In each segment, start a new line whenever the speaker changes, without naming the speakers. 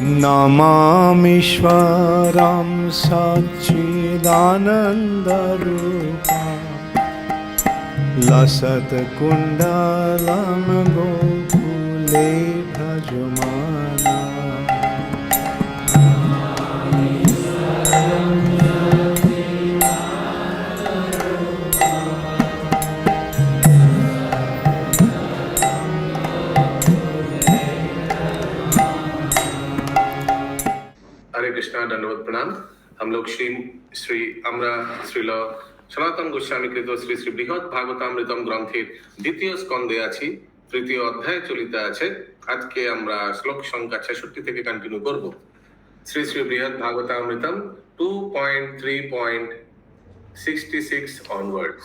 नमामीश्वरं सच्चिदानन्दरूपं लसत्कुण्डलं गोकुले भजमाना।
हरे कृष्णा, दंडवत प्रणाम। हम लोग श्री আমরা শ্রীল সনাতন গোস্বামী কৃত শ্রী শ্রী বৃহৎ ভাগবতামৃতম গ্রন্থের দ্বিতীয় স্কন্ধে আছি, তৃতীয় অধ্যায় চলিতে আছে। আজকে আমরা শ্লোক সংখ্যা 66 থেকে কন্টিনিউ করব। শ্রী শ্রী বৃহৎ ভাগবতামৃতম 2.3.66 onwards।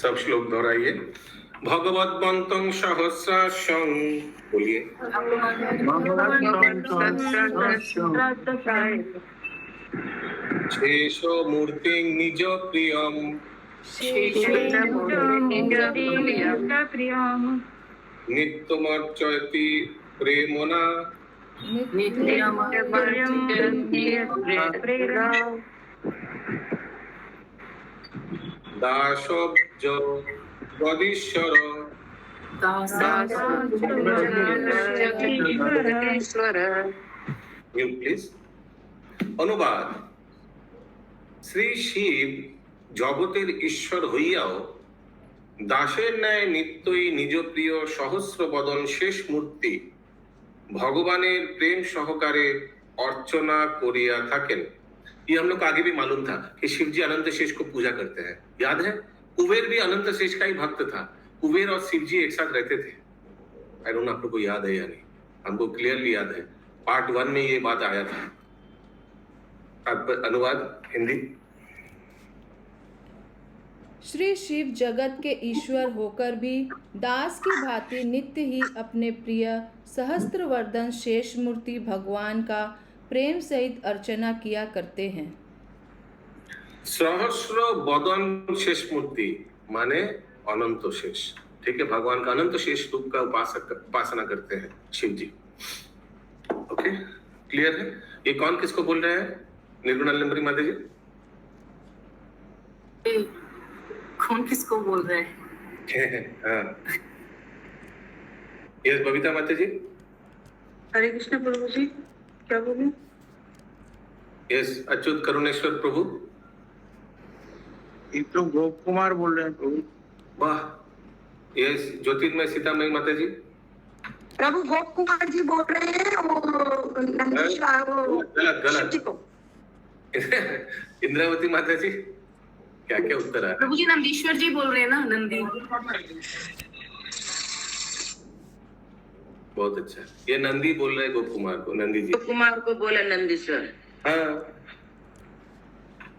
सब श्लोक दोहराइए। भगवद्वंतं सहस्राशं, बोलिए। शेषो मूर्तिं निज प्रियं, नित्यमर्चयति प्रेमना, दासोऽब्ज वदीश्वर, প্লিজ। অনুবাদ: শ্রী শিব জগতের ঈশ্বর হইয়াও দাসের ন্যায় নিত্যই নিজ প্রিয় সহস্র বদন শেষ মূর্তি ভগবানের প্রেম সহকারে अर्चना कोरिया थाकेन। ये हम लोग को आगे भी मालूम था कि शिव जी अनंत शेष को पूजा करते हैं। याद है, कुबेर भी अनंत शेष का ही भक्त था। कुबेर और शिव जी एक साथ रहते थे। आई डोंट नो आप लोग को याद है या नहीं, हमको क्लियरली याद है, पार्ट 1 में ये बात आया था। अनुवाद हिंदी:
श्री शिव जगत के ईश्वर होकर भी दास की भांति नित्य ही अपने प्रिय सहस्त्रवर्धन शेष मूर्ति भगवान का प्रेम सहित अर्चना किया करते हैं।
सहस्र बदन शेष मूर्ति माने अनंत शेष, ठीक है। भगवान का अनंत शेष रूप का उपासना करते हैं शिव जी। ओके, क्लियर है? ये कौन किसको बोल रहे हैं? निर्गुण लंबरी माता जी,
कौन किसको बोल रहे हैं?
हाँ, यस बबीता माता जी।
हरे कृष्ण प्रभु जी, क्या बोले?
यस अच्युत करुणेश्वर प्रभु।
ये तो गोप कुमार बोल रहे हैं प्रभु।
वाह। यस ज्योतिर्मय सीतामयी माता जी।
प्रभु गोप कुमार जी बोल रहे हैं।
गलत। इंद्रावती माता जी, क्या क्या उत्तर है?
प्रभु जी नंदीश्वर जी बोल रहे हैं ना, नंदी।
बहुत अच्छा, ये नंदी बोल रहे हैं गोप कुमार को, नंदी जी।
गोप कुमार को बोले नंदीश्वर।
हाँ,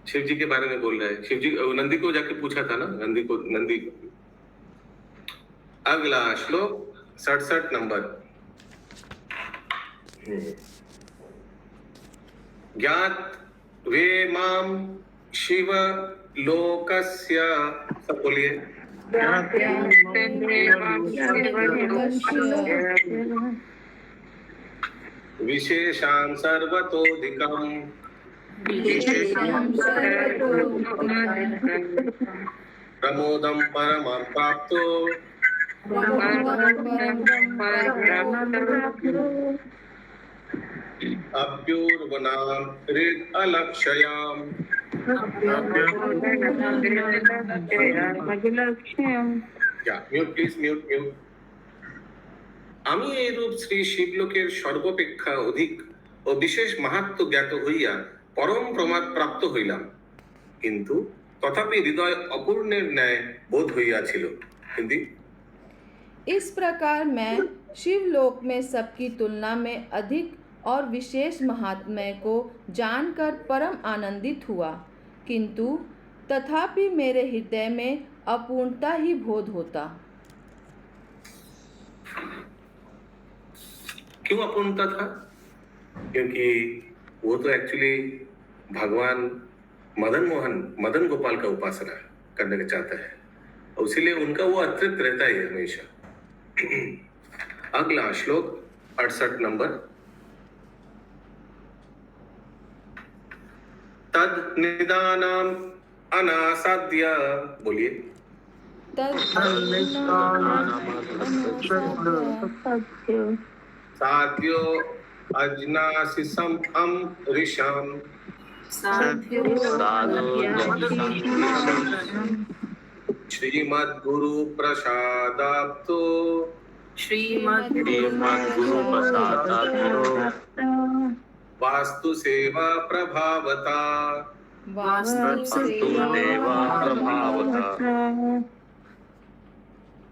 शिव जी के बारे में बोल रहे हैं। शिव जी नंदी को जाके पूछा था ना, नंदी को। अगला श्लोक 67 नंबर। ज्ञात वे माम शिव लोकस्य, सब बोलिए। विशेषां सर्वतोधिकं, प्रमोदं परमं प्राप्तो, अप्यूर्वनां हृद अलक्षयाम्। Mute please, mute. আমি এইরূপ শ্রী শিবলোকের সর্বাপেক্ষা অধিক ও বিশেষ মাহাত্ম্য জ্ঞাত হইয়া परम प्रमाद प्राप्त হইলাম, কিন্তু তথাপি হৃদয় অপূর্ণের ন্যায় বোধ হইয়াছিল। हिंदी:
इस प्रकार मैं शिवलोक में सबकी तुलना में अधिक और विशेष महात्म्य को जानकर परम आनंदित हुआ, किंतु तथापि मेरे हृदय में अपूर्णता ही बोध होता।
क्यों अपूर्णता था? क्योंकि वो तो एक्चुअली भगवान मदन गोपाल का उपासना करने का चाहता है, और इसीलिए उनका वो अतृप्त रहता है हमेशा। अगला श्लोक 68 नंबर। तद निदानम अनासाद्य, बोलिए। साध्यो अजनासिसम ऋषम श्रीमद् गुरु प्रसादाप्तो वास्तु सेवा प्रभावता।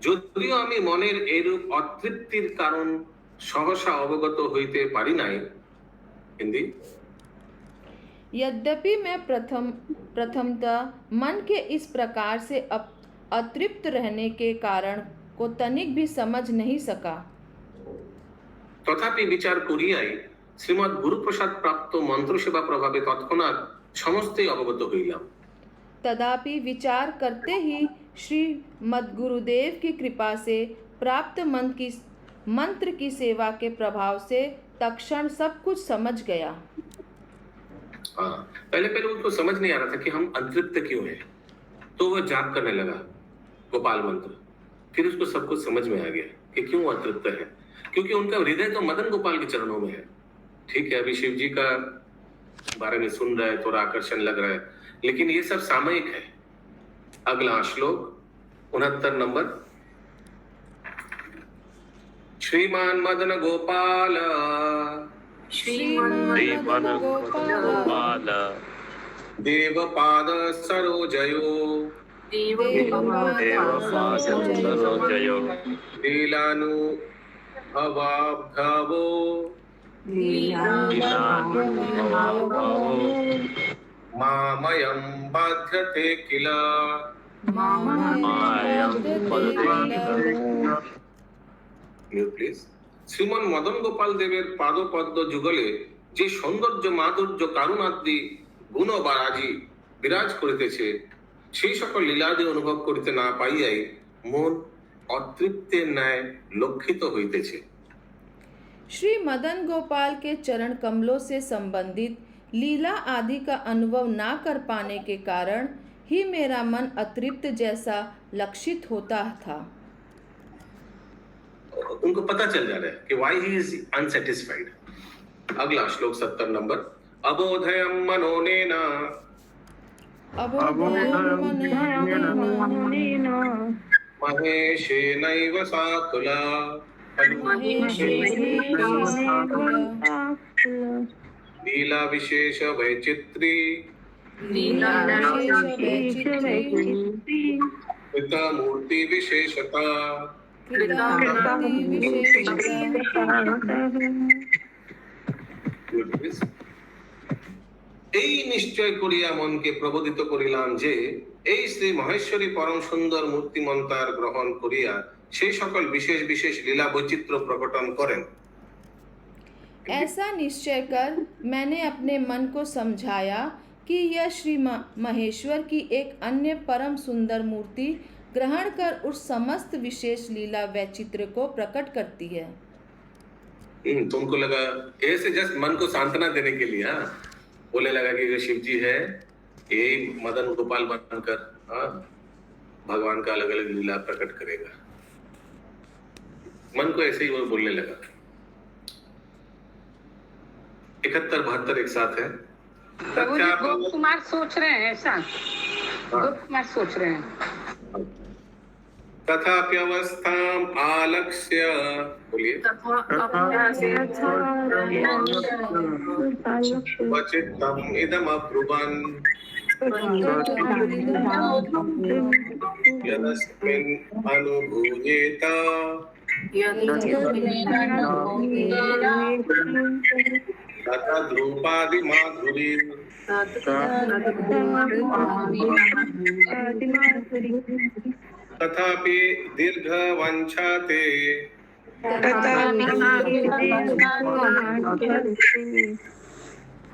যদিও আমি মনের এরূপ অতৃপ্তির কারণ সহসা অবগত হইতে পারি নাই। हिंदी।
यद्यपि मैं प्रथमतः मन के इस प्रकार से अतृप्त रहने के कारण को तनिक भी समझ नहीं सका,
তথাপি বিচার করিয়াই শ্রীমৎ গুরুপ্রসাদ প্রাপ্ত মন্ত্র সেবা প্রভাবে তৎক্ষণাৎ সমস্তই অবগত হইলাম।
तदापि विचार करते ही श्री मद्गुरुदेव की कृपा से प्राप्त मंत्र की सेवा के प्रभाव से तत्क्षण सब कुछ समझ गया।
पहले उनको समझ नहीं आ रहा था कि हम अतृप्त क्यों हैं, तो वह जाप करने लगा गोपाल मंत्र, फिर उसको सब कुछ समझ में आ गया कि क्यों अतृप्त है, क्योंकि उनका हृदय तो मदन गोपाल के चरणों में है। ठीक है, अभी शिव जी का बारे में सुन रहा है, थोड़ा आकर्षण लग रहा है, लेकिन ये सब सामयिक है। अगला श्लोक 69 नंबर। श्रीमान मदन गोपाल देवपाद सरोजयो लीलानु भवाब्धवो मामयं बाध्यते किल। প্লিজ। শ্রীমন মদন গোপাল দেবের পাদপদ্ম যুগলে যে সৌন্দর্য মাধুর্য কারুণাদি গুণ বা রাজি বিরাজ করিতেছে, সেই সকল লীলাদি অনুভব করিতে না পাইয়াই মন অতৃপ্তের ন্যায় লক্ষিত হইতেছে।
श्री मदन गोपाल के चरण कमलों से संबंधित लीला आदि का अनुभव ना कर पाने के कारण ही मेरा मन अतृप्त जैसा लक्षित होता था।
उनको पता चल जा रहा है कि why he is unsatisfied। अगला श्लोक 70 नंबर। अबोधयं मनोनेन महेशेनैव साकुला लीला विशेष वैचित्री मूर्ति विशेषता। এই নিশ্চয় করিয়া মনকে প্রবোধিত করিলাম যে এই শ্রী মহেশ্বরী পরম সুন্দর মূর্তিমন্তার গ্রহণ করিয়া সেই সকল বিশেষ বিশেষ লীলা বৈচিত্র্য প্রকটন করেন।
ऐसा निश्चय कर मैंने अपने मन को समझाया कि यह श्री महेश्वर की एक अन्य परम सुंदर मूर्ति ग्रहण कर उस समस्त विशेष लीला वैचित्र को प्रकट करती है।
तुमको लगा ऐसे जस्ट मन को सांत्वना देने के लिए बोले लगा कि जो शिव जी है यही मदन गोपाल बनकर भगवान का अलग अलग लीला प्रकट करेगा। मन को ऐसे ही वो बोलने लगा। 71-72 एक साथ है।
गोप कुमार सोच रहे हैं ऐसा, गोप कुमार सोच रहे हैं।
तथाप्यवस्थाम् आलक्ष्य, बोलिए। वचित्तम् इदमब्रुवन् यदस्मिन् अनुभूयेत तद्रूपादि माधुरी तथापि दीर्घ वंचाते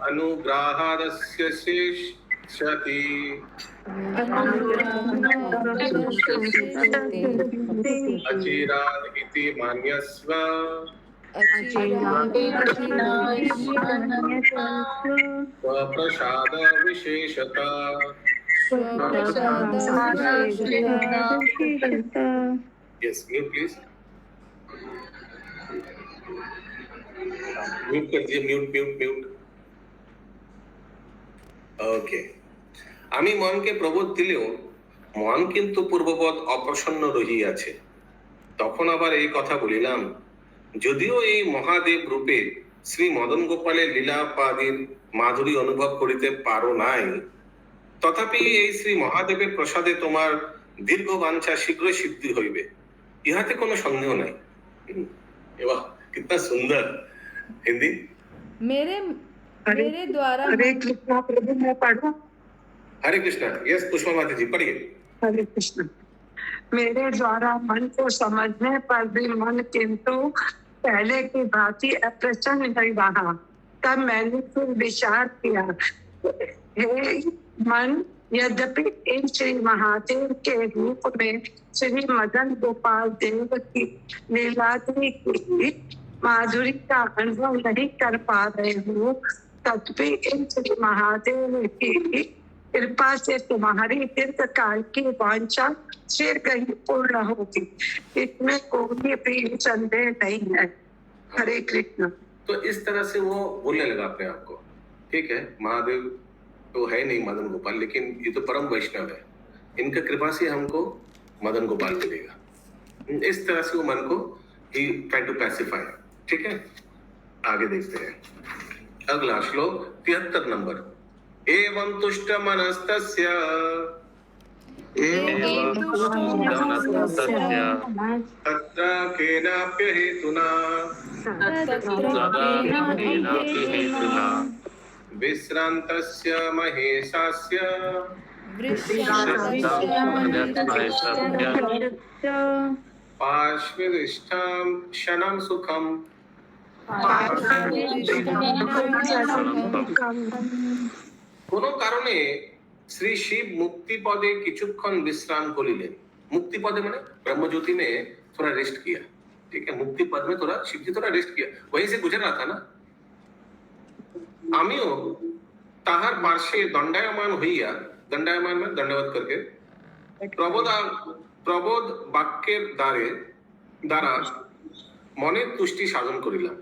अनुग्रहादस्य शेष्यति अचिराद इति मन्यस्व स्वप्रसाद विशेषता। यस, म्यूट प्लीज, म्यूट कर दिए, म्यूट म्यूट म्यूट। ওকে, আমি মনকে প্রবোধ দিলেও মন কিন্তু পূর্ববৎ অপ্রসন্ন রহিয়াছে। তখন আবার এই কথা বলিলাম, যদিও এই মহাদেব রূপে শ্রী মদন গোপালের লীলাপাদির মাধুরী অনুভব করিতে পারো নাই, তথাপি এই শ্রী মহাদেবের প্রসাদে তোমার দীর্ঘ বাঞ্ছা শীঘ্রই সিদ্ধি হইবে, ইহাতে কোনো সন্দেহ নাই। वाह, कितना सुंदर हिंदी।
मेरे द्वारा
हरे कृष्णा प्रभु, मैं पढ़ूं?
हरे कृष्णा। यस, पुष्पा माता जी पढ़िए।
हरे कृष्ण। मेरे द्वारा मन को समझने पर भी मन किंतु पहले की भांति अप्रसन्न नहीं रहा। तब मैंने फिर विचार किया, हे मन, यद्यपि इन श्री महादेव के रूप में श्री मदन गोपाल देव की लीलाद्री की माधुरी का अनुभव नहीं कर पा रहे हो, तथापि इन श्री महादेव की कृपा से तुम्हारी दीर्घकाल की वांछा शीघ्र ही पूर्ण होगी, इसमें कोई भी संदेह नहीं है। हरे कृष्ण।
तो इस तरह से वो बोलने लगा अपने आप को। ठीक है, महादेव तो है नहीं मदन गोपाल, लेकिन ये तो परम वैष्णव है, इनका कृपा से हमको मदन गोपाल मिलेगा। इस तरह से वो मन को ही ट्राई टू पैसिफाई। ठीक है, आगे देखते हैं अगला श्लोक 73 नंबर। एवं तुष्ट मनस्तस्य तत्र केनाप्य हेतुना विश्रान्तस्य महेशास्य पार्श्वदिष्टां क्षणं सुखम्। কোনো কারণে শ্রী শিব मुक्ति पदे किचुक्षण विश्राम करिलेन। मुक्ति पदे माने ब्रह्मज्योति में थोड़ा रेस्ट किया। ठीक है, मुक्ति पद में थोड़ा शिव जी थोड़ा रेस्ट किया, वहीं से गुजर रहा था ना। आमियो ताहार पार्श्वे दंडायमान हইয়া, दंडायमान में दंडवत करके प्रबोध वाक्যের দ্বারা মনের তুষ্টি সাধন করিলাম।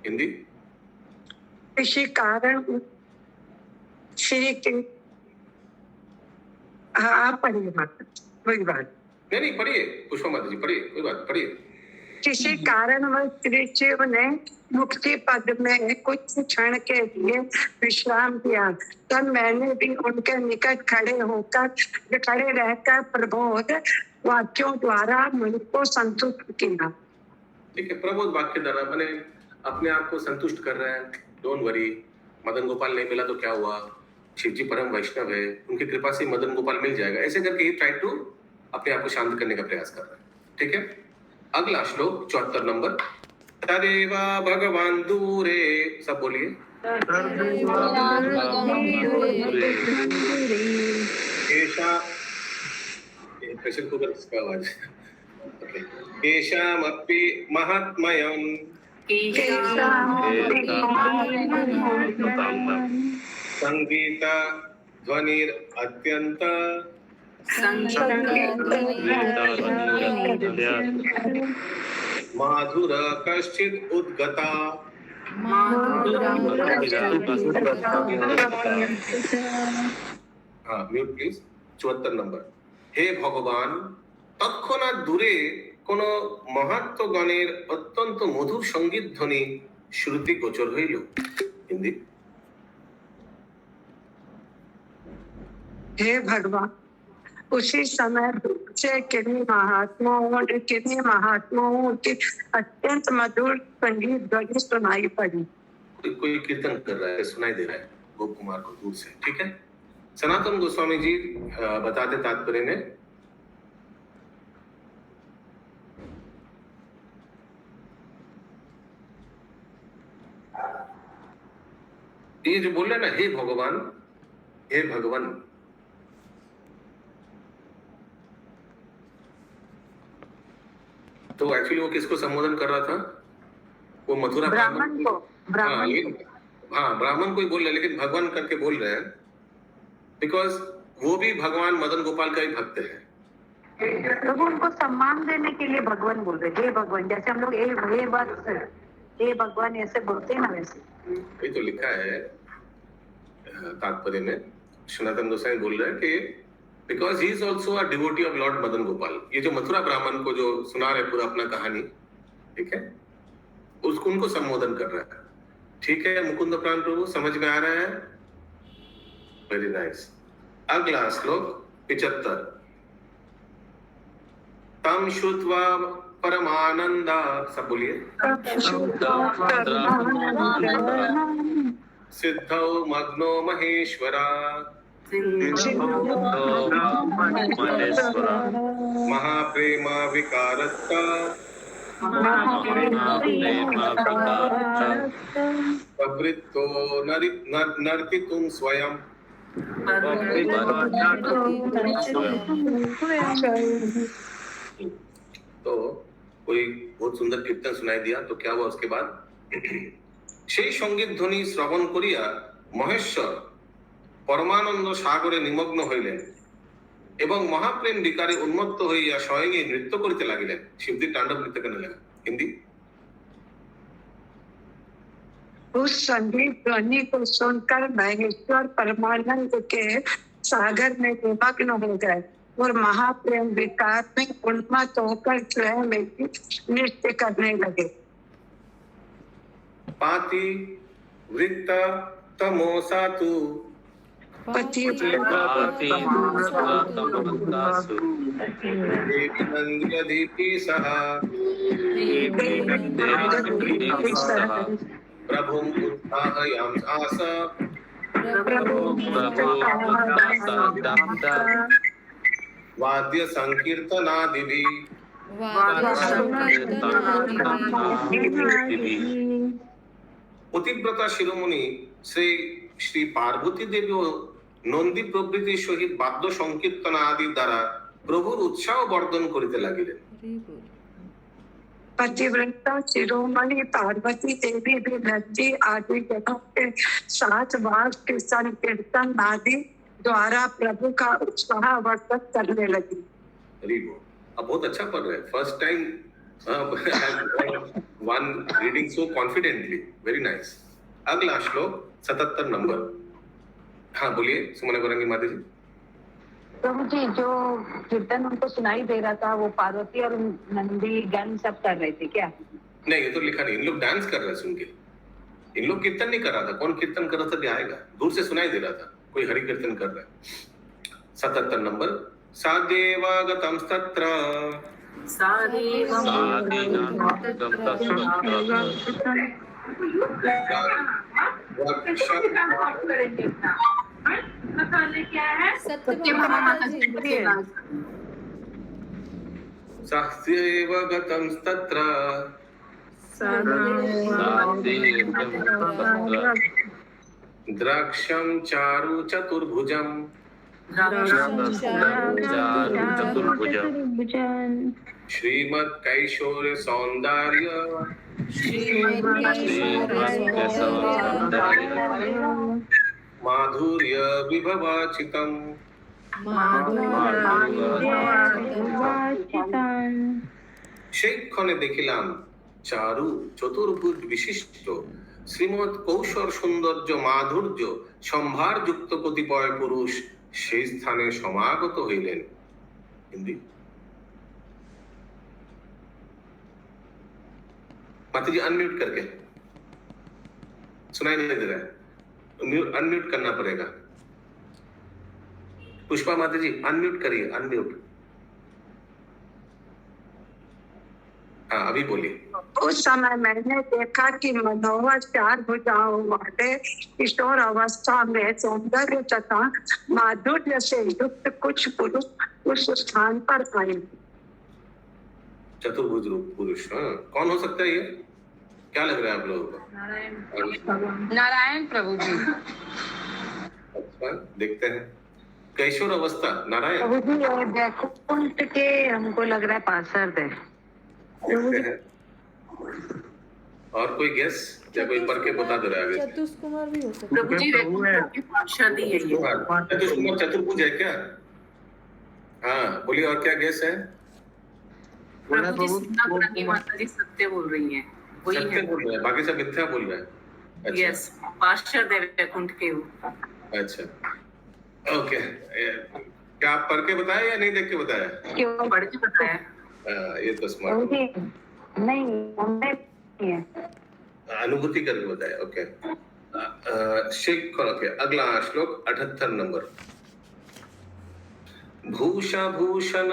हिंदी।
इसी कारण श्री के आप पढ़िए बात, वही बात।
नहीं पढ़िए पुष्पा माता जी, पढ़िए, कोई बात, पढ़िए।
किसी कारण श्री शिव ने मुक्ति पद में कुछ क्षण के लिए विश्राम किया, तब मैंने भी उनके निकट खड़े रहकर प्रबोध वाक्यों द्वारा मन को संतुष्ट किया।
ठीक है, प्रबोध वाक्य द्वारा मैंने अपने आप को संतुष्ट कर रहा है। डोंट वरी, मदन गोपाल नहीं मिला तो क्या हुआ, शिव जी परम वैष्णव है, उनकी कृपा से मदन गोपाल मिल जाएगा। ऐसे करके ही ट्राई टू अपने आप को शांत करने का प्रयास कर रहा है। ठीक है, अगला श्लोक 74 नंबर। तदेवा भगवान दूरे, सब बोलिए। प्रेशर कुकर इसका आवाज। केशामपि महात्मयम् संगीत ध्वनिर अत्यंत माधुर कश्चित उद्गता। हाँ, म्यूट प्लीज। 74 नंबर। हे भगवान, तत्क्षणाৎ দূরে কোন মহাত্মগণের অত্যন্ত মধুর সঙ্গীত ধ্বনি শ্রুতি গোচর হইল। হিন্দি।
हे भगवान, उसी समय से किन्हीं महात्माओं की अत्यंत मधुर संगीत ध्वनि सुनाई पड़ी।
कोई कीर्तन कर रहा है, सुनाई दे रहा है गोप कुमार को दूर से। ठीक है, सनातन गोस्वामी जी बताते तात्पर्य में, ये जो बोल रहे ना, हे भगवान, हे भगवान, तो एक्चुअली वो किसको संबोधन कर रहा था? वो मथुरा
ब्राह्मण को, ब्राह्मण को।
हाँ, ब्राह्मण को ही बोल रहे हैं, लेकिन भगवान करके बोल रहे हैं बिकॉज वो भी भगवान मदन गोपाल का ही भक्त है।
प्रभु उनको सम्मान देने के लिए भगवान बोल रहे, हे भगवान, जैसे हम लोग हे भगवान ऐसे बोलते हैं ना, वैसे
ये तो लिखा है तात्पर्य में। सनातन गोसाई बोल रहे हैं कि because he is also a devotee of Lord Madan Gopal. ये जो मथुरा ब्राह्मण को जो सुना रहे पूरा अपना कहानी, ठीक है, उसको उनको संबोधन कर रहा है। ठीक है मुकुंद प्राण प्रभु, समझ में आ रहा है? Very nice. अगला श्लोक 75। तम श्रुत्वा परमानंदा, सब बोलिए। सिद्धौ मग्नो महेश्वरा, महाप्रेमा विकारस्ता, प्रवृत्तो नर्तितुं स्वयं। तो कोई बहुत सुंदर कीर्तन सुनाई दिया, तो क्या हुआ उसके बाद? সেই সঙ্গীত ধ্বনি শ্রবণ করিয়া মহেশ্বর পরমানন্দ সাগরে নিমগ্ন হইলেন এবং মহাপ্রেম বিকারে উন্মত্ত হইয়া স্বয়ং নৃত্য করিতে লাগিলেন। শিবজি तांडव नृत्य करने लगा। हिंदी।
उस संगीत ध्वनि को सुनकर महेश्वर परमानंद के सागर में निमग्न हो गए और महाप्रेम विकार में उन्मत्त होकर स्वयं नृत्य करने लगे।
पाति वृत्त तमोसा तु देवी सहा प्रभुं उत्थापयाम आसा वाद्य संकीर्तनादिभिः पतिव्रता शिरोमणि श्री पार्वती देवी ও নন্দী প্রভৃতি সহিত বাদ্য সংকীর্তন আদি দ্বারা প্রভুর উৎসাহ বর্ধন করিতে লাগিলেন।
पतिव्रता शिरोमणि पार्वती देवी भी नंदी आदि जगहों के साथ वाद के संकीर्तन आदि द्वारा प्रभु का उत्साह वर्धन करने लगी।
अब बहुत अच्छा पढ़ रहे हैं। First time one reading so confidently, very nice. अगला श्लोक 77 नंबर। हाँ बोलिए सुमन गौरंगी माता जी।
प्रभु जी, जो कीर्तन उनको सुनाई दे रहा था वो पार्वती और नंदी गण सब कर रहे थे क्या?
नहीं, ये तो लिखा नहीं। इन लोग डांस कर रहे हैं सुन के। इन लोग कीर्तन नहीं कर रहा था। कौन कीर्तन कर रहा था भी आएगा, दूर से सुनाई दे रहा था कोई हरि कीर्तन कर रहा है। 77 नंबर। सादेवागतं तत्र सहस्येवगतं तत्र द्राक्षं चारु चतुर्भुजं श्रीमत् कैशोर्य सौंदर्य माधुर्य विभवाचितम्। সেইক্ষণে দেখিলাম চারু চতুর্ভুজ বিশিষ্ট শ্রীমৎ কৌশল সৌন্দর্য মাধুর্য সম্ভার যুক্ত কতিপয় পুরুষ সেই স্থানে সমাগত হইলেন। হিন্দি। माता जी अनम्यूट करके, सुनाई नहीं दे रहा है, अनम्यूट करना पड़ेगा। पुष्पा माता जी अनम्यूट करिए, अनम्यूट। हाँ अभी बोलिए।
उस समय मैंने देखा कि मनोहर चार भुजाओं वाले किशोर अवस्था में सौंदर्य तथा माधुर्य से युक्त कुछ पुरुष उस स्थान पर आए।
चतुर्भुज रूप पुरुष, हाँ कौन हो सकता है ये? क्या लग रहा है आप लोगों को?
नारायण प्रभु जी।
अच्छा, देखते हैं। कैशोर अवस्था नारायण,
प्रभु जी और वैकुंठ के हमको लग रहा है पार्षद है।
देखते हैं। और कोई गेस या कोई पढ़ के बता दे रहा है आगे से?
चतुष कुमार भी हो सकता
प्रभु जी प्रभु है
चतुष्कुमार चतुर्भुज है क्या? हाँ बोलिए, और क्या गेस है?
बोला
प्रभु जी
प्रभु
सीतापुरा की माता जी सत्य बोल रही हैं, वही
सत्य
है।
बोल रहे हैं, बाकी सब मिथ्या बोल रहे हैं। अच्छा,
यस, पार्षद है वैकुंठ के वो।
अच्छा, ओके। क्या आप पढ़ के बताया या नहीं देख के बताया?
क्यों?
पढ़ के बताया।
ये तो
प्रभु
स्मार्ट
जी नहीं, हमने नहीं है।
अनुभूति करके बताया। ओके, शेख खोलो के अगला श्लोक 78 नंबर। भूषभूषण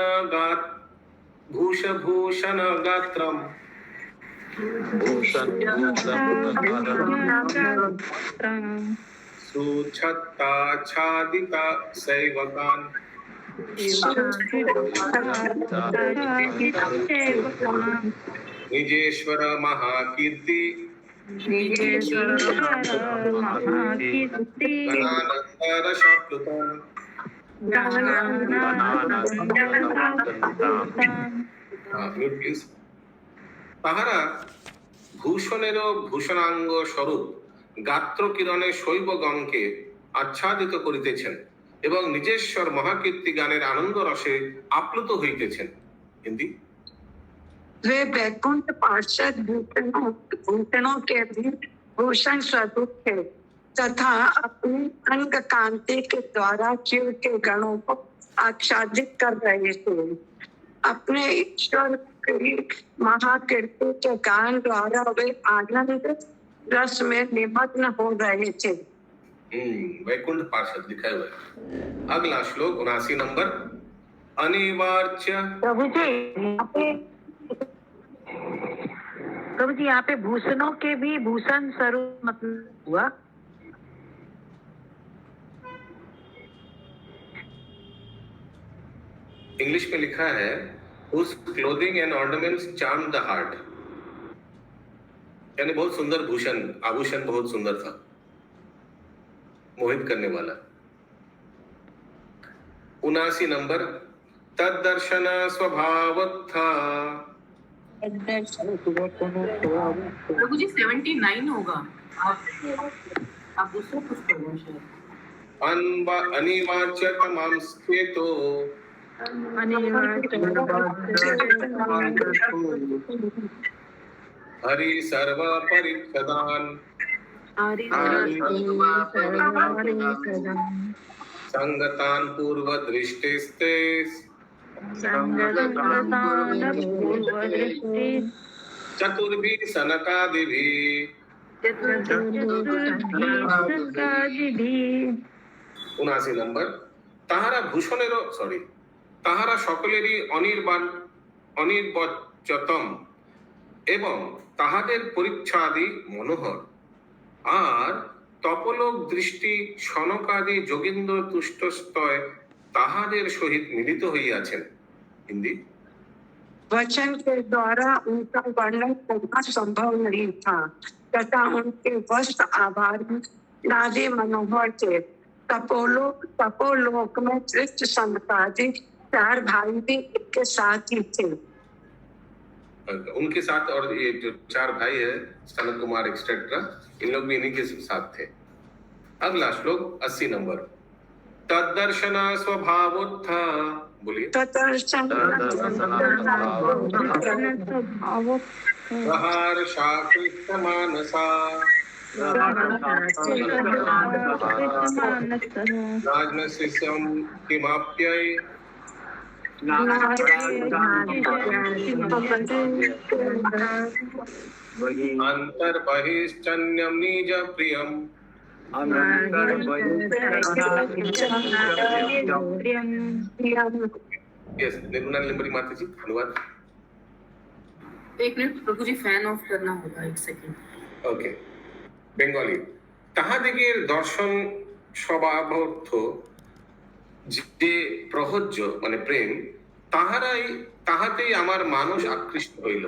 गात्रम सुछत्ताच्छादिता सैवकान् निजेश्वर महाकीर्ति गणानंद रसाप्लुतम्। Mute please. তাহারা ভূষণেরও ভূষণাঙ্গ স্বরূপ গাত্র কিরণে শৈবগণকে আচ্ছাদিত করিতেছেন এবং নিজেশ্বর মহাকীর্তি গানের আনন্দ রসে আপ্লুত হইতেছেন। হিন্দি।
वे वैकुंठ पार्षद भूषणों के भी भूषण स्वरूप थे तथा अपनी अंग कांति के द्वारा शिव के गणों को आच्छादित कर रहे थे। अपने ईश्वर की महाकीर्ति के गान द्वारा वे आनंद रस में निमग्न हो रहे थे।
वैकुंठ पार्षद लिखा हुआ है। अगला श्लोक 79 नंबर। अनिवार्य।
प्रभु जी यहाँ पे भूषणों के भी भूषण स्वरूप मतलब हुआ।
इंग्लिश में लिखा है whose clothing and ornaments charmed the heart, यानी बहुत सुंदर भूषण आभूषण बहुत सुंदर था, मोहित करने वाला। 79 नंबर। तद्दर्शन स्वभावत्था।
प्रभु जी 79 होगा। आप दूसरा कुछ पढ़ो शायद।
अनिवाच्य तमाम स्केतो हरि सर्व परिच्छदान संगतान पूर्व दृष्टिस्ते चतुर्भिः सनकादिभिः। 79 नंबर। তাহারা ভূষণেরও তাহারা সকলেরই অনির্বচ্যতম এবং তাহাদের পরিচ্ছাদি মনোহর আর তপলোক দৃষ্টি সনকাদি যোগীন্দ্র তুষ্টস্তয় তাহাদের সহিত মিলিত হইয়াছেন। हिंदी।
वचन के द्वारा उनका वर्णन करना संभव नहीं था तथा उनके वस्त्र आभूषण नादि मनोहर थे। तपोलोक में कृष्ण संतादि 4 भाई भी इनके साथ ही थे।
उनके साथ और ये जो 4 भाई है सनत कुमार एक्सेट्रा, इन लोग भी इन्हीं के साथ थे। अगला श्लोक 80 नंबर। तद्दर्शन स्वभावोत्था। बोलिए। प्रहार शाकृत मानसा राजनशिष्यं किमाप्यै अंतर्बहिश्चन्यं निज प्रियम्। यस, निर्मला निलंबरी माता जी अनुवाद।
एक मिनट प्रभु जी, फैन ऑफ करना होगा, एक सेकंड।
Okay, Bengali. তাহাদিগের দর্শন স্বভাবর্থ যে প্রহজ্য মানে প্রেম তাহাতেই আমার মানস আকৃষ্ট হইল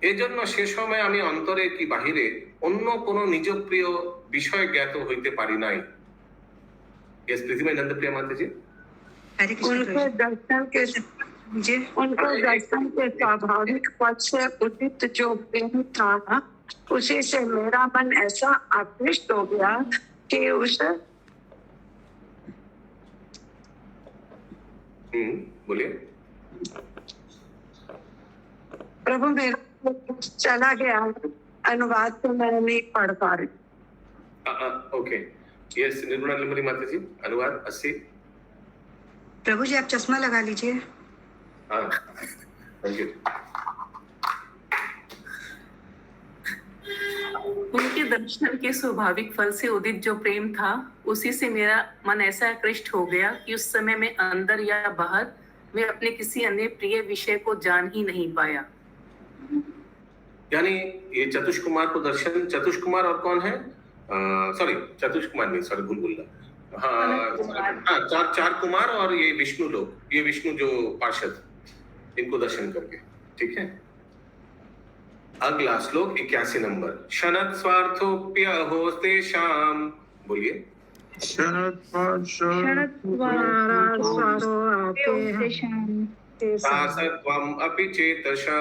এই জন্য সে সময় আমি অন্তরে কি বাহিরে অন্য কোনো নিজ প্রিয় বিষয় জ্ঞাত হইতে পারি নাই। यस पृथ्वी नंद प्रिया माता जी।
हरे कृष्ण
उनके
प्रभु
दर्शन के
जी
उनको दर्शन के स्वाभाविक पद से उदित जो प्रेम था उसी से मेरा मन ऐसा आकृष्ट हो गया कि उस
बोलिए।
प्रभु मेरा चला गया, अनुवाद तो मैं नहीं पढ़ पा रही।
ओके यस निर्मला निर्मली माता जी अनुवाद 80।
प्रभु जी आप चश्मा लगा लीजिए।
हाँ थैंक यू।
उनके दर्शन के स्वाभाविक फल से उदित जो प्रेम था उसी से मेरा मन ऐसा आकृष्ट हो गया कि उस समय में अंदर या बाहर मैं अपने किसी अन्य प्रिय विषय को जान ही नहीं पाया।
यानी ये चतुष कुमार को दर्शन, चतुष कुमार और कौन है? सॉरी चतुष कुमार नहीं, सॉरी भूल बोला। हाँ चार कुमार और ये विष्णु लोग, ये विष्णु जो पार्षद, इनको दर्शन करके। ठीक है अगला श्लोक 81 नंबर। शनत स्वार्थोप्य होस्ते शाम। बोलिए। दासत्वम अपि चेतसा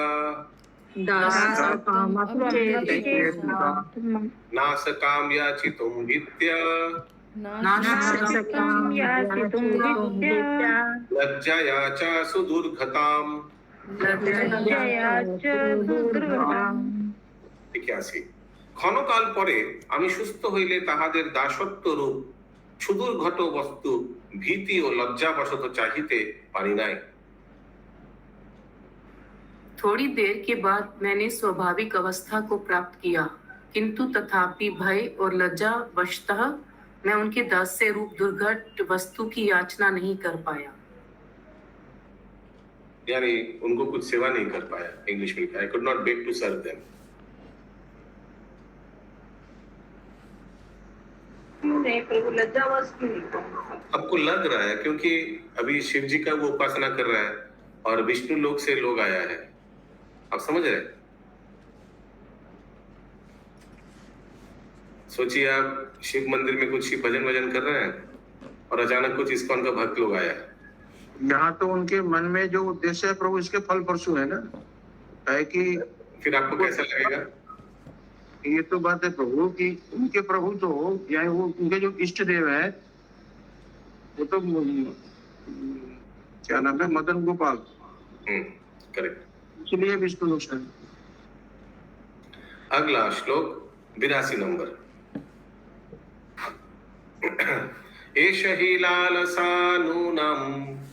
नासकाम याचितुम विद्या लज्जया च सुदुर्गताम। 81 ক্ষণকাল পরে আমি সুস্থ হইলে তাহাদের দাসত্ব রূপ সুদূর্ঘট বস্তু ভীতি ও লজ্জাবশত চাহিতে পারি নাই।
थोड़ी देर के बाद मैंने स्वाभाविक अवस्था को प्राप्त किया, किंतु तथापि भय और लज्जा वशतः मैं उनके दास्य रूप दुर्घट वस्तु की याचना नहीं कर पाया।
यानी उनको कुछ सेवा नहीं कर पाया। इंग्लिश में I could not beg to serve them. आपको लग रहा है क्योंकि अभी शिव जी का वो उपासना कर रहा है और विष्णु लोक से लोग आया है, आप समझ रहे? सोचिए आप शिव मंदिर में कुछ भजन वजन कर रहे हैं और अचानक कुछ इस्कॉन का भक्त लोग आया है।
यहाँ तो उनके मन में जो उद्देश्य है प्रभु इसके फल परसू है ना, है कि
फिर आपको कैसा लगेगा?
ये तो बात है प्रभु की उनके प्रभु तो या वो उनके जो इष्ट देव है वो तो क्या नाम है मदन गोपाल,
करेक्ट,
इसलिए विष्णु लोक है।
अगला श्लोक 82 नंबर। एष हि लालसानूनां।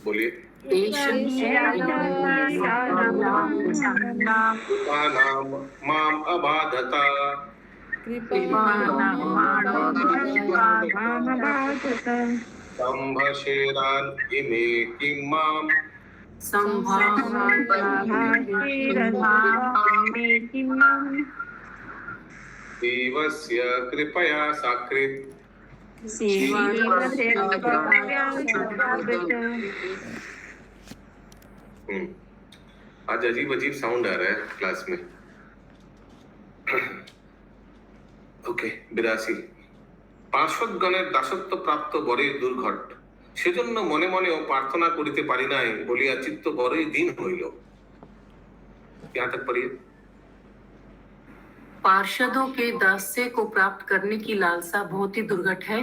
बोलिए। कृपानां माम् अबाधता सम्भशेरान् इमे किं माम् देवस्य कृपया साकृत्। आज अजीब अजीब साउंड आ रहा है क्लास में। ओके 82। পার্শ্বদগণের দাসত্ব প্রাপ্ত বড়ই দুর্ঘট, সেজন্য মনে মনেও প্রার্থনা করিতে পারি নাই বলিয়া চিত্ত বড়ই দিন হইল। यहाँ तक पढ़िए।
पार्षदों के दास्य को प्राप्त करने की लालसा बहुत ही दुर्घट है,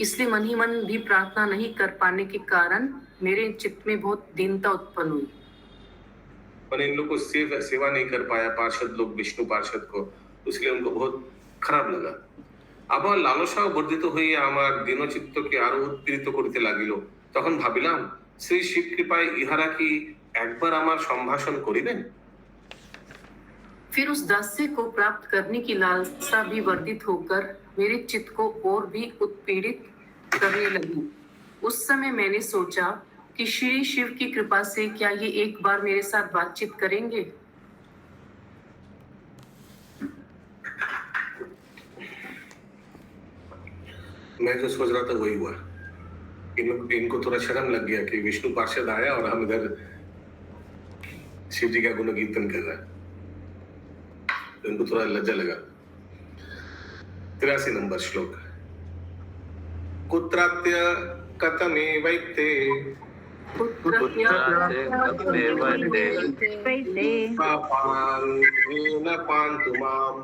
इसलिए मन ही मन भी प्रार्थना नहीं कर पाने के कारण मेरे चित्त में बहुत दीनता उत्पन्न हुई।
मैंने इन लोग को सेवा नहीं कर पाया पार्षद लोग, विष्णु पार्षद को, इसलिए उनको बहुत খারাপ লাগা। আবার লালসাও বর্ধিত হইয়া আমার দীনচিত্তকে আরো উৎপীড়িত করিতে লাগিল। তখন ভাবিলাম শ্রী শিব কৃপায় ইহারা কি একবার আমার সম্ভাষণ করিবেন।
फिर उस दास्य को प्राप्त करने की लालसा भी वर्धित होकर मेरे चित्त को और भी उत्पीड़ित करने लगी। उस समय मैंने सोचा कि श्री शिव की कृपा से क्या ये एक बार मेरे साथ बातचीत करेंगे।
मैं जो सोच रहा था वही हुआ। इनको थोड़ा शर्म लग गया कि विष्णु पार्षद आया और हम इधर शिव जी का गुण कीर्तन कर रहे हैं। तो इनको थोड़ा लज्जा लगा। 83 नंबर श्लोक। कुत्रात्य कथमे वैते पापान् येन पान्तु माम्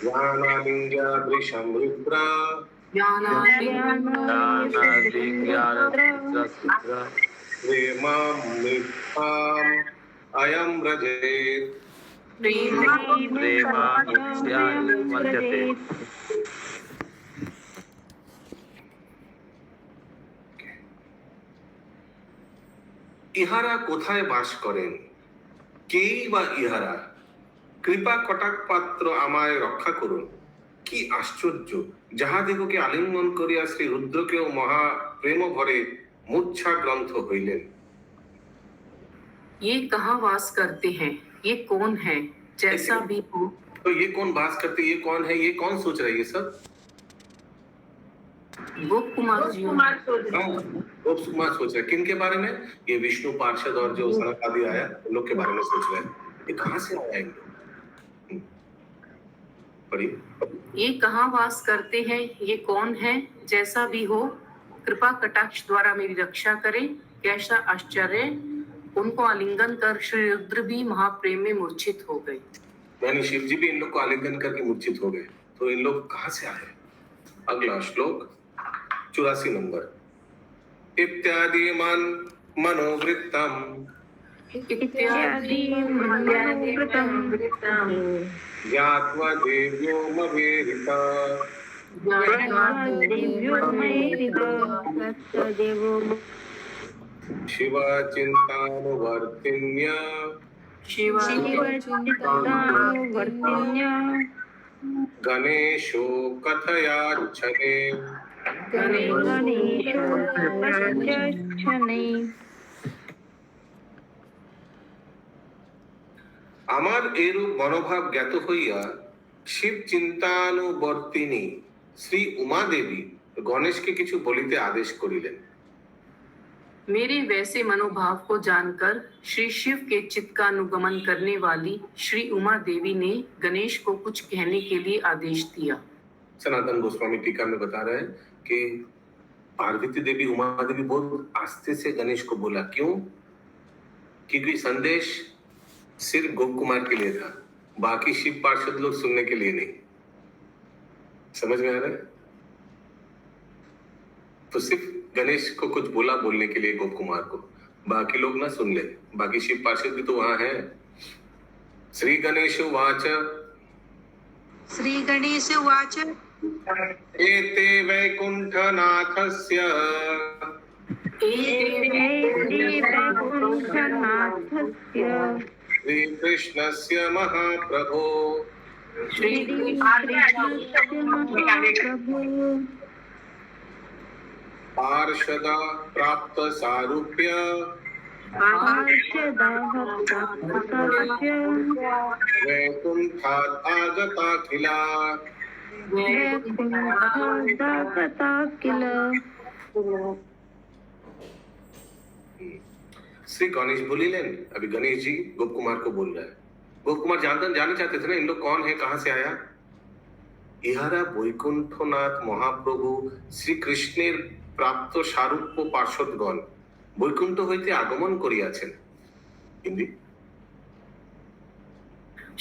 ज्ञानालिङ्गादृशं रुद्रा प्रेमां मिथ्याम् अयं व्रजेत्। ইহারা কোথায় বাস করেন? কেই বা ইহারা? কৃপা কটাক পাত্র আমায় রক্ষা করুন। কি আশ্চর্য, যাহাদিগকে আলিঙ্গন করিয়া শ্রী রুদ্রকেও মহা প্রেম ভরে মূর্ছা গ্রন্থ হইলেন।
ये कहाँ वास करते हैं? ये कौन है? जैसा भी हो।
तो ये कौन बात करते, ये कौन है, ये कौन सोच रहा है ये सब?
गोप कुमार जी।
गोप कुमार सोच रहे हैं किन के बारे में? ये विष्णु पार्षद और जो सनक आदि आया उन लोग के बारे में सोच रहे हैं। ये कहाँ से आया इन लोग? पढ़िए।
ये कहाँ वास करते हैं? ये कौन है? जैसा भी हो, कृपा कटाक्ष द्वारा मेरी रक्षा करे। कैसा आश्चर्य! उनको आलिंगन कर श्री रुद्र भी महाप्रेम में मूर्छित हो गए।
यानी शिव जी भी इन लोग को आलिंगन करके मूर्छित हो गए। तो इन लोग कहाँ से आए? अगला श्लोक 84 नंबर। इत्यादि मन मनोवृत्तम ज्ञात्वा देव्योमवेदिता शिवा चिंतानुवर्तिन्या गणेशो कथयाच्छने। আমার এরূপ মনোভাব জ্ঞাত হইয়া শিব চিন্তানুবর্তিনী শ্রী উমা দেবী গণেশকে কিছু বলিতে আদেশ করিলেন।
मेरे वैसे मनोभाव को जानकर श्री शिव के चित्त का अनुगमन करने वाली श्री उमा देवी ने गणेश को कुछ कहने के लिए आदेश दिया।
सनातन गोस्वामी टीका में बता रहे हैं कि पार्वती देवी उमा देवी बहुत आस्ते से गणेश को बोला। क्यों? क्योंकि संदेश सिर्फ गोप कुमार के लिए था, बाकी शिव पार्षद लोग सुनने के लिए नहीं। समझ में आ रहा है? तो सिर्फ गणेश को कुछ बोला बोलने के लिए गोप कुमार को, बाकी लोग ना सुन ले। बाकी शिव पार्षद भी तो वहां है। श्री गणेश उवाच
श्री गणेश उवाच
एते वैकुंठनाथस्य श्रीकृष्णस्य महाप्रभो पार्षदा प्राप्त सारूप्य वैकुंठात् आगता किला। श्री गणेश बोलिलेन। अभी गणेश जी गोप कुमार को बोल रहा है। गोप कुमार जाने चाहते थे ना इन लोग कौन है, कहाँ से आया। ইহারা বৈকুণ্ঠনাথ মহাপ্রভু শ্রীকৃষ্ণের প্রাপ্ত সারূপ্য পার্শ্বদগণ বৈকুণ্ঠ হইতে আগমন করিয়াছেন। হিন্দি।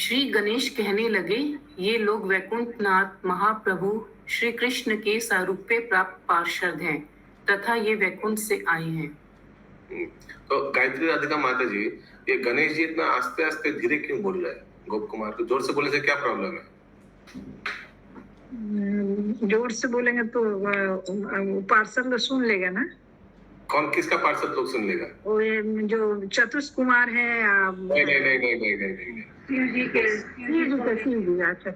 श्री गणेश कहने लगे, ये लोग वैकुंठनाथ महाप्रभु श्री कृष्ण के सारूप्य प्राप्त पार्षद हैं तथा ये वैकुंठ से आए हैं।
तो गायत्री राधिका माता जी, ये गणेश जी इतना आस्ते आस्ते धीरे क्यों बोल रहे हैं? गोप कुमार को जोर से बोलने से क्या प्रॉब्लम है?
जोर से बोलेंगे तो पार्षद लोग सुन लेगा ना।
कौन किसका पार्षद लोग सुन लेगा?
वो ये जो चतुष कुमार है।
नहीं नहीं नहीं नहीं नहीं नहीं नहीं।
शिव जी के अच्छा।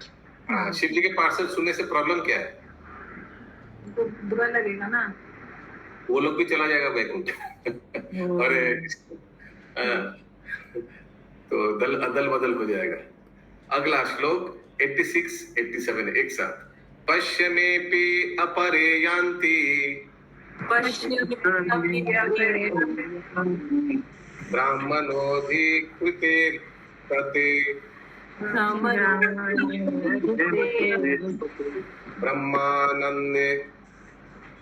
हाँ, शिव जी के पार्षद सुनने से प्रॉब्लम क्या है?
तो बुरा लगेगा ना।
वो लोग भी चला जाएगा वैकुंठ। अरे तो अदल बदल हो जाएगा। अगला श्लोक 86-87 एक साथ। पश्य में पे अपरे यान्ति ब्राह्मणोऽधिकृते तते ब्रह्मानन्दे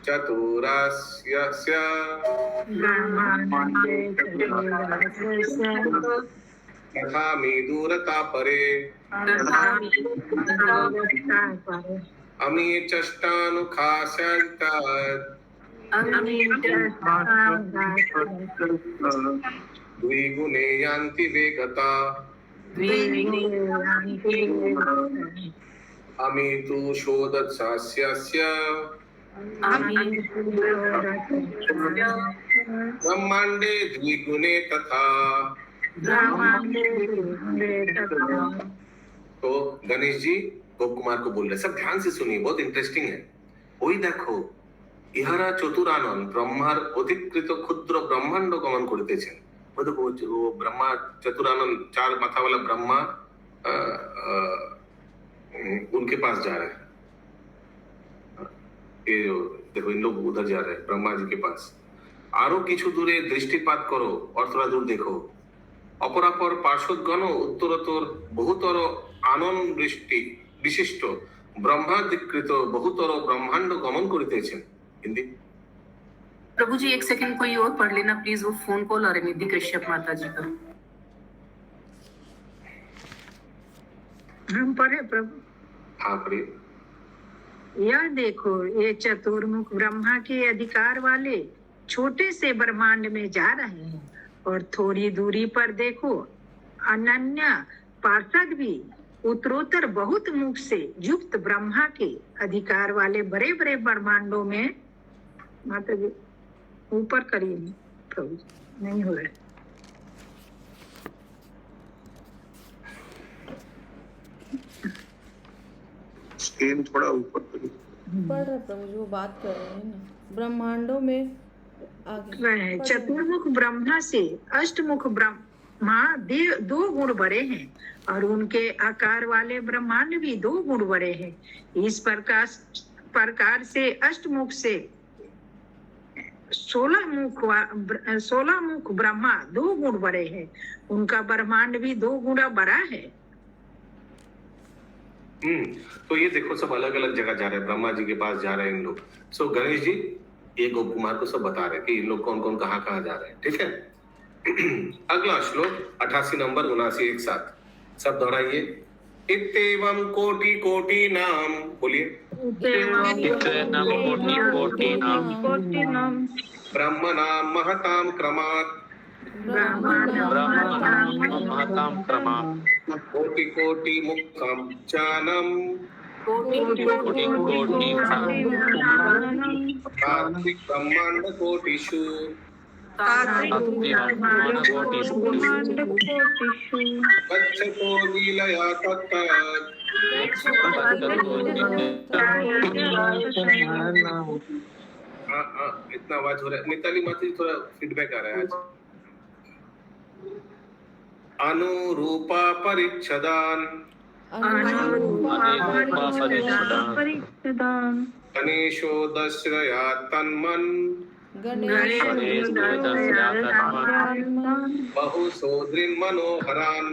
चतुरास्यस्य तथामि दूरता परे अमी चष्टानुखास्यैतत् द्विगुणे यान्ति वेगता अमी तु शोधत्सास्यस्य ब्रह्मांडे द्विगुणे तथा। तो गणेश जी गोप कुमार को बोल रहे, सब ध्यान से सुनिए, बहुत इंटरेस्टिंग है। ওই দেখো ইহারা চতুরানন ব্রহ্মার অধিকৃত ক্ষুদ্র ব্রহ্মাণ্ড গমন করিতেছেন। वो देखो वो ब्रह्मा चतुरानन चार माथा वाला ब्रह्मा उनके पास जा रहे हैं। ये देखो इन लोग उधर जा रहे हैं ब्रह्मा जी के पास। আরো কিছু দূরে দৃষ্টিপাত করো, অর্থরা দূর দেখো। অপরাপর পার্শ্বদগণ উত্তরোত্তর বহুতর আনন বৃষ্টি বিশিষ্ট ব্রহ্মাধিকৃত বহুতর ব্রহ্মাণ্ড গমন করিতেছেন। हिंदी
प्रभु जी एक सेकंड कोई और पढ़ लेना प्लीज, वो फोन कॉल आ रही निधि कश्यप माता जी का।
हम पढ़े प्रभु।
हाँ पढ़िए।
यह देखो ये चतुर्मुख ब्रह्मा के अधिकार वाले छोटे से ब्रह्मांड में जा रहे हैं, और थोड़ी दूरी पर देखो अनन्य पार्षद भी उत्तरोत्तर बहुत मुख से युक्त ब्रह्मा के अधिकार वाले बड़े बड़े ब्रह्मांडों में, माता जी ऊपर करिए प्रभु, नहीं हो रहा है।
स्क्रीन थोड़ा ऊपर करिए।
पढ़ रहे प्रभु जी, वो बात कर रहे हैं ना ब्रह्मांडों में आगे।
चतुर्मुख ब्रह्मा से अष्टमुख ब्रह्मा दो गुण बड़े हैं, और उनके आकार वाले ब्रह्मांड भी 2 गुण बड़े हैं। इस प्रकार से अष्टमुख से 16 मुख ब्रह्मा 2 गुण बड़े हैं, उनका ब्रह्मांड भी 2 गुना बड़ा है।
तो ये देखो सब अलग अलग जगह जा रहे हैं, ब्रह्मा जी के पास जा रहे हैं इन लोग। सो गणेश जी ये गोप कुमार को सब बता रहे हैं कि इन लोग कौन कौन कहाँ कहाँ जा रहे हैं, ठीक है। अगला श्लोक 88 नंबर 79 एक साथ सब दोहराइए। इत्येवं कोटि कोटि नाम, बोलिए ब्रह्म नाम महताम क्रमात् कोटि कोटि मुखम जानम कार्तिक ब्रह्मांड कोटिषु गच्छतो लीलया तत्तत्। इतना आवाज हो रहा है मिताली माता जी, थोड़ा फीडबैक आ रहा है आज। अनुरूपा परिच्छदान गणेशो दश्रया तन्मन् बहुसोदृन् मनोहरान्।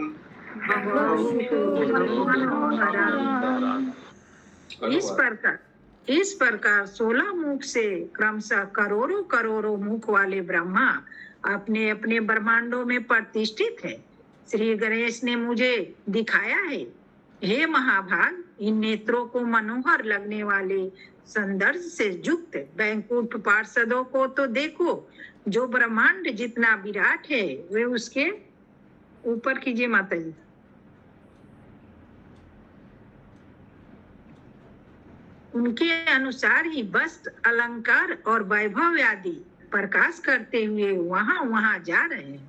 इस प्रकार 16 मुख से क्रमशः करोड़ों करोड़ों मुख वाले ब्रह्मा अपने अपने ब्रह्मांडों में प्रतिष्ठित है। श्री गणेश ने मुझे दिखाया है, हे महाभाग, इन नेत्रों को मनोहर लगने वाले सौंदर्य से युक्त बैकुंठ पार्षदों को तो देखो, जो ब्रह्मांड जितना विराट है वे उसके ऊपर कीजिए माता जी। उनके अनुसार ही वस्त्र अलंकार और वैभव आदि प्रकाश करते हुए वहां वहां जा रहे हैं।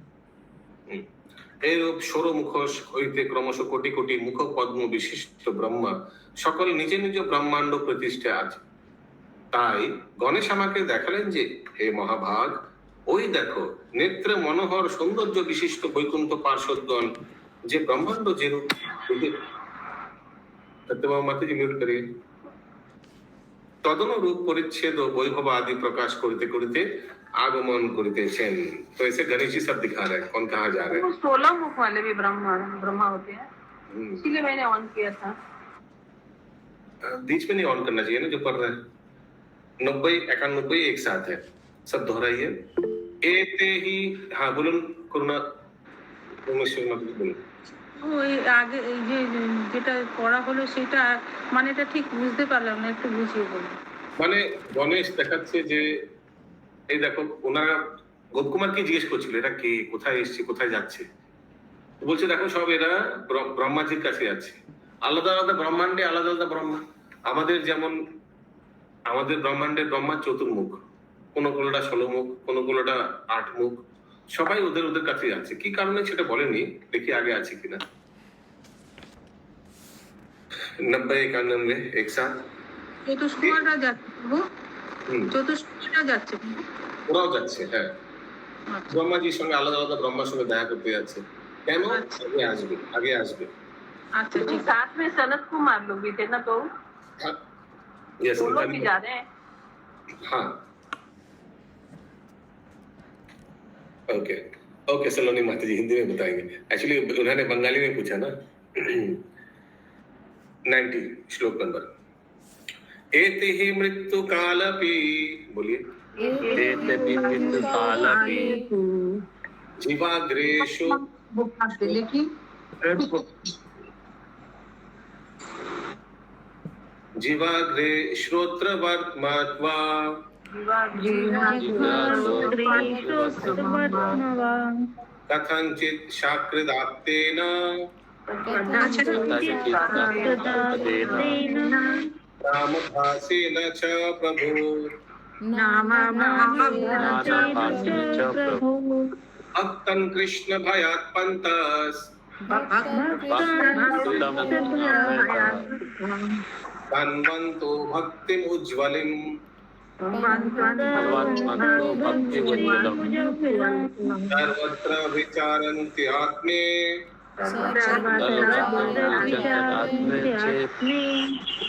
এরূপ ষোড়মুখোশ হইতে ক্রমশ কোটি কোটি মুখ পদ্ম বিশিষ্ট ব্রহ্মা সকল নিজ নিজ ব্রহ্মাণ্ড প্রতিষ্ঠা আছে। তাই গণেশ আমাকে দেখালেন যে, হে মহাভাগ, ওই দেখো নেত্রে মনোহর সৌন্দর্য বিশিষ্ট বৈকুণ্ঠ পার্শ্বদগণ যে ব্রহ্মাণ্ড যেরূপ মাতাজি মিউট করিয়ে তদনুরূপ পরিচ্ছেদ ও বৈভব আদি প্রকাশ করিতে করিতে आगमन करितेছেন। तो ऐसे गणेश जी सब दिखा रहे हैं कौन कहाँ जा रहे
वो
हैं।
16 मुख वाले भी ब्रह्मा होते हैं,
हम्म,
इसीलिए मैंने ऑन किया था।
बीच में नहीं ऑन करना चाहिए ना जो पढ़ रहे हैं। 90 91 एक साथ है, सब दोहराइए। एते ही, हाँ बोलून करुणा बोलून।
ওই আগে এই যে যেটা পড়া হলো সেটা মানেটা ঠিক বুঝতে পারলাম না, একটু বুঝিয়ে বলুন।
মানে গণেশ দেখাচ্ছে যে এই দেখো ওনারা গোপকুমারকে জিজ্ঞেস করছিল এরা কে, কোথায় এসছে, কোথায় যাচ্ছে। তো বলছে দেখো সব এরা ব্রহ্মাজির কাছে যাচ্ছে। আলাদা আলাদা ব্রহ্মাণ্ডে আলাদা আলাদা ব্রহ্মা। আমাদের যেমন আমাদের ব্রহ্মাণ্ডের ব্রহ্মা চতুর্মুখ, কোনটা 16 মুখ, কোনটা 8 মুখ, সবাই ওদের ওদের কাছে যাচ্ছে। কি কারণে সেটা বলেনি, দেখি আগে আছে কিনা। 90 91 एक साथ
চতুষ্কোণটা যাচ্ছে প্রভু,
হুম,
চতুষ্কোণটা যাচ্ছে প্রভু।
ওরাও যাচ্ছে। হ্যাঁ,
আচ্ছা
ব্রহ্মাজির সঙ্গে আলাদা আলাদা ব্রহ্মার সঙ্গে দেখা করতে যাচ্ছে। কেন?
আচ্ছা
আগে আসবে, আগে আসবে।
আচ্ছা
क्योंकि
ঠিক আছে।
साथ में सनत कुमार लोग भी थे ना, तो
यस,
वो लोग भी जा रहे हैं।
हाँ, ओके ओके सलोनी माता जी हिंदी में बताएंगे। एक्चुअली उन्होंने बंगाली में पूछा ना। 90 श्लोक नंबर। एते ही मृत्यु कालपि, बोलिए। जीवाग्रेषु
लिखी
जीवाग्रे श्रोत्रवर्त्मत्वा कथंचित् शाकृदाप्तेन नामभासेन च प्रभु भक्तं कृष्ण भयात् पन्तस् धन्वन्तो भक्तिमुज्ज्वलिम् सर्वत्र विचारन्ति आत्मे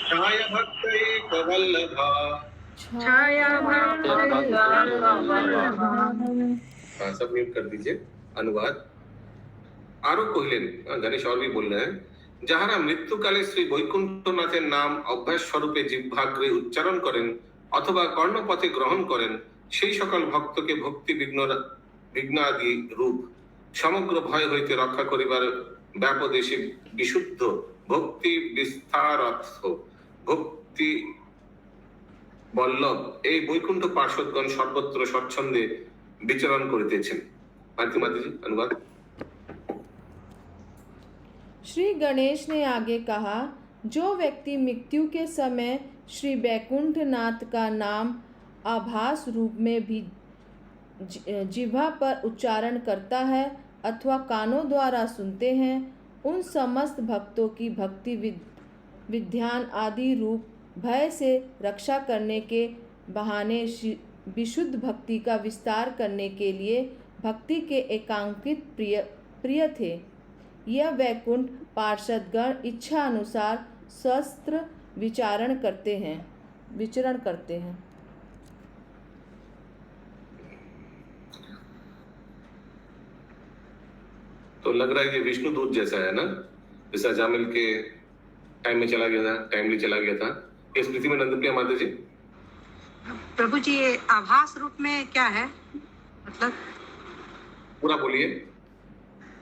छाय भक्तैकवल्लभा। हाँ, सब म्यूट कर दीजिए। अनुवाद আরো কহিলেন, গণেশ और भी बोल रहे हैं, যাহারা মৃত্যুকালে শ্রী বৈকুণ্ঠনাথের নাম অভ্যাস স্বরূপে জিহ্বাগ্রে উচ্চারণ করেন অথবা কর্ণপথে গ্রহণ করেন, সেই সকল ভক্তকে ভক্তি বিঘ্নাদি রূপ সমগ্র ভয় হইতে রক্ষা করিবার ব্যাপদেশে বিশুদ্ধ ভক্তি বিস্তারার্থ ভক্তি বল্লভ এই বৈকুণ্ঠ পার্শ্বদগণ সর্বত্র স্বচ্ছন্দে বিচরণ করিতেছেন। মাতাজি অনুবাদ।
श्री गणेश ने आगे कहा, जो व्यक्ति मृत्यु के समय श्री वैकुंठनाथ का नाम आभास रूप में भी जिह्वा पर उच्चारण करता है अथवा कानों द्वारा सुनते हैं, उन समस्त भक्तों की भक्ति विध्यान आदि रूप भय से रक्षा करने के बहाने विशुद्ध भक्ति का विस्तार करने के लिए भक्ति के एकांकित प्रिय थे। यह वैकुंठ पार्षदगण इच्छा अनुसार शस्त्र विचरण करते हैं।
तो लग रहा है कि विष्णु दूत जैसा है ना, जैसा जामिल के टाइम में चला गया था, टाइमली चला गया था। इस स्मृति में नंदप्रिया माता जी।
प्रभु जी ये आभास रूप में क्या है, मतलब
पूरा बोलिए।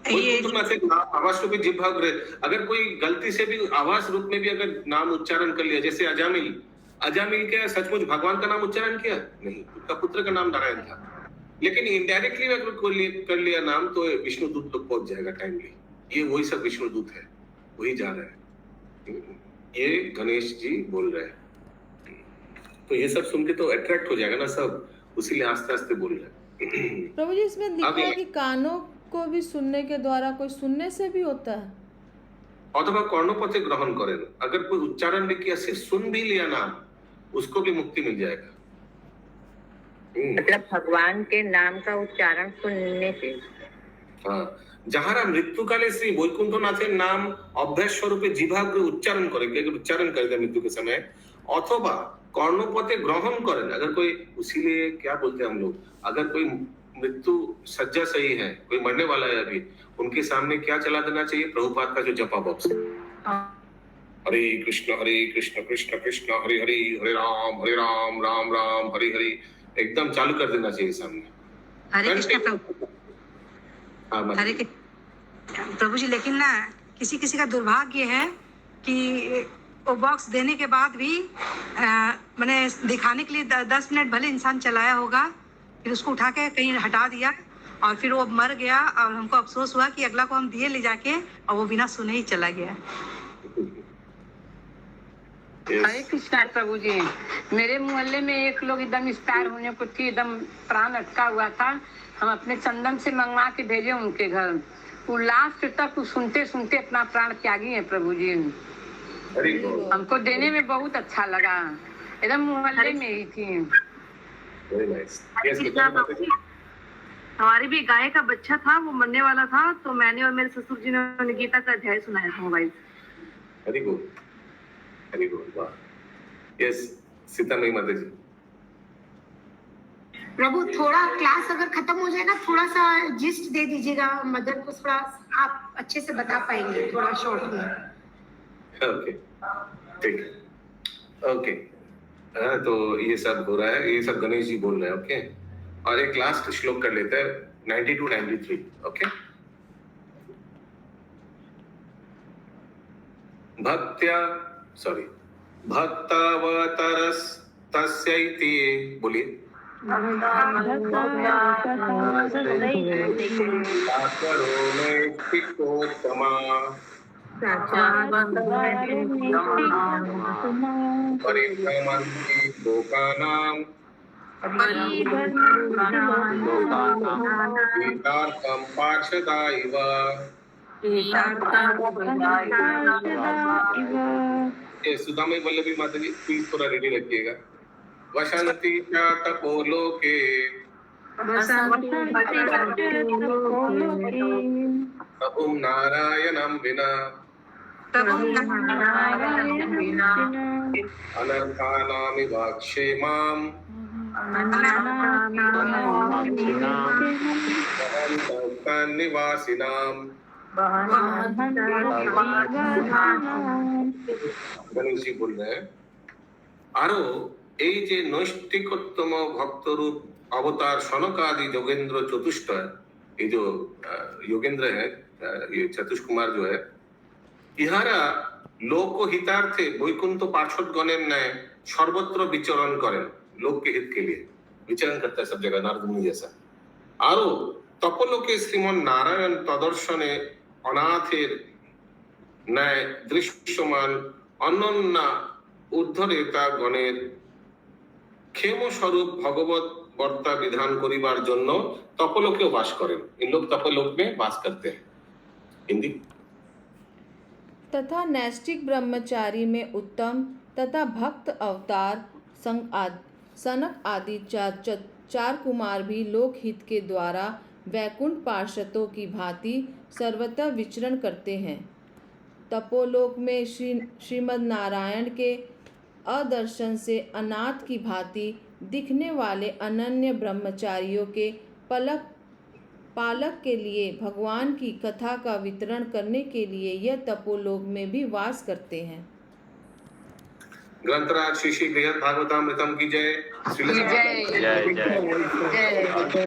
आवास रूप में जिह्वाग्रे, अगर कोई गलती से भी आवास रूप में भी अगर नाम उच्चारण कर लिया, जैसे अजामिल क्या सचमुच भगवान का नाम उच्चारण किया? नहीं, उसका पुत्र का नाम नारायण था, लेकिन इनडायरेक्टली अगर कर लिया नाम तो विष्णु दूत तक पहुंच जाएगा टाइमली। ये वही सब विष्णु दूत है, वही जा रहा है। ये गणेश जी बोल रहे हैं, तो ये सब सुन के तो अट्रैक्ट हो जाएगा ना सब, उसीलिए आस्ते आस्ते बोल रहे हैं।
प्रभु जी इसमें लिखा है कि कानों को भी सुनने के द्वारा, कोई सुनने से भी होता है।
अथवा कर्णपथे ग्रहण करें, अगर कोई उच्चारण भी किया, सिर्फ सुन भी लिया नाम, उसको भी मुक्ति मिल जाएगा।
मतलब भगवान के नाम का उच्चारण सुनने से।
हाँ, যাহারা মৃত্যুকালে শ্রী বৈকুণ্ঠনাথের নাম অভ্যাস স্বরূপে জিহ্বাগ্রে উচ্চারণ করে, উচ্চারণ করে মৃত্যু के समय, অথবা कर्णपते ग्रहण करें। अगर कोई, इसीलिए क्या बोलते हैं हम लोग, अगर कोई मृत्यु सज्जा सही है, कोई मरने वाला है अभी, उनके सामने क्या चला देना चाहिए? प्रभुपाद का जो जपा बॉक्स, हरे कृष्ण कृष्ण कृष्ण हरे हरे, हरे राम राम राम हरे हरे, एकदम चालू कर देना चाहिए सामने।
हरे कृष्ण प्रभु।
हाँ,
हरे प्रभु जी, लेकिन ना किसी किसी का दुर्भाग्य है कि वो बॉक्स देने के बाद भी मैंने दिखाने के लिए 10 मिनट भले इंसान चलाया होगा, फिर उसको उठा के कहीं हटा दिया और फिर वो मर गया और हमको अफसोस हुआ कि अगला को हम दिए ले जाके और वो बिना सुने ही चला गया।
हरे कृष्णा प्रभु जी, मेरे मोहल्ले में एक लोग एकदम एक्सपायर होने को थी, एकदम प्राण अटका हुआ था। हम अपने चंदन से मंगवा के भेजे उनके घर, वो लास्ट तक सुनते सुनते अपना प्राण त्यागी है प्रभु जी। हमको देने में बहुत अच्छा लगा, एकदम मोहल्ले में ही थी।
हमारी भी गाय का बच्चा था, वो मरने वाला था, तो मैंने और मेरे ससुर जी ने गीता का अध्याय सुनाया था मोबाइल से।
वेरी गुड, वेरी गुड, वाह। यस, सीतामढ़ी माता जी।
प्रभु, थोड़ा क्लास अगर खत्म हो जाए ना, थोड़ा सा जिस्ट दे दीजिएगा मदर को, थोड़ा आप अच्छे से बता पाएंगे थोड़ा शॉर्ट में।
ओके, ठीक है, ओके। हाँ, तो ये सब हो रहा है, ये सब गणेश जी बोल रहे हैं। ओके, और एक लास्ट श्लोक कर लेते हैं, 92 93। ओके, भक्त्या, सॉरी, भक्तावतरस तस्यैति, बोलिए। परिभ्रमन्ति लोकानां गीतार्थं पार्षदा इव। सुदामई वल्लभी माता जी, प्लीज थोड़ा रेडी रखिएगा। वसंती च तपोलोके प्रभुं नारायणं विना अनर्थानामिव क्षेमाम् निवासिनाम्। गणेश जी बोल रहे हैं, आरो এই যে নৈষ্ঠিকতম ভক্তরূপ अवतार सनकादि योगेंद्र चतुष्ट, ये जो योगेंद्र है, ये चतुष कुमार जो है, इहारा लोकहितार्थे वैकुंठ पार्षद गणेर न्याय सर्वत्र विचरण करें, लोक के हित के लिए विचरण करता है सब जगह, नारद मुनि जैसा। आरो तपलोके श्रीमन नारायण तदर्शने अनाथेर न्याय दृश्यमान अनन्या उद्धरेता गणेर क्षेम स्वरूप भगवत बर्ता विधान करिबार जन्य तपलोके वास करें। इन लोग तपलोक में वास करते हैं। हिंदी।
तथा नैष्ठिक ब्रह्मचारी में उत्तम तथा भक्त अवतार सनक आदि चार कुमार भी लोकहित के द्वारा वैकुंठ पार्षदों की भांति सर्वथा विचरण करते हैं। तपोलोक में श्रीमद् नारायण के अदर्शन से अनाथ की भांति दिखने वाले अनन्य ब्रह्मचारियों के पालक के लिए भगवान की कथा का वितरण करने के लिए यह तपोलोक में भी वास करते हैं।
ग्रंथराज श्री श्री बृहद भागवतामृतम की जय।
जय जय जय।